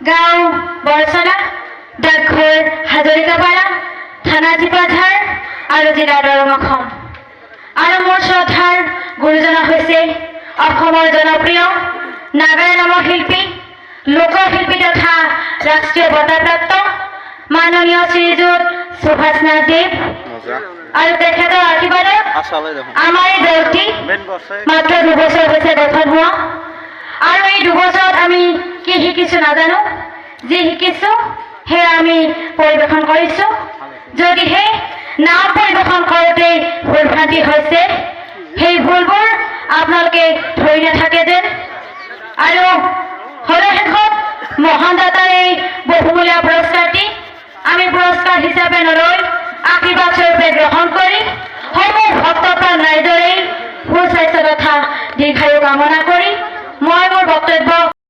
গাঁও বৰচনা, ডাকঘৰ হাজৰিকাপাৰা, থানা চিপাঝাৰ আৰু জিলা দৰং অসম। আৰু মোৰ শ্ৰদ্ধাৰ গুৰুজন হৈছে অসমৰ জনপ্ৰিয় নাগাৰা নামৰ শিল্পী, লোকশিল্পী তথা ৰাষ্ট্ৰীয় বঁটাপ্ৰাপ্ত মাননীয় শ্ৰীযুত সুভাষ নাথদেৱ। আৰু তেখেতৰ আশীৰ্বাদত আমাৰ এই দলটি মাত্ৰ 2 বছৰ হৈছে গঠন হোৱা। আৰু এই 2 বছৰত আমি কি শিকিছো নাজানো, যি শিকিছো সেয়া আমি পৰিৱেশন কৰিছো। যদিহে নাম পৰিৱেশন কৰোঁতে ভুল ভ্ৰান্তি হৈছে, সেই ভুলবোৰ আপোনালোকে ধৰি নাথাকে যেন। আৰু সৰ্বশেষত মহান দাতাৰ এই বহুমূলীয়া পুৰস্কাৰটি আমি পুৰস্কাৰ হিচাপে নলৈ আশীৰ্বাদ স্বৰূপে গ্ৰহণ কৰি সমূহ ভক্তপ্ৰাণ ৰাইজৰে সুস্বাস্থ্য তথা দীৰ্ঘায়ু কামনা কৰি মই মোৰ বক্তব্য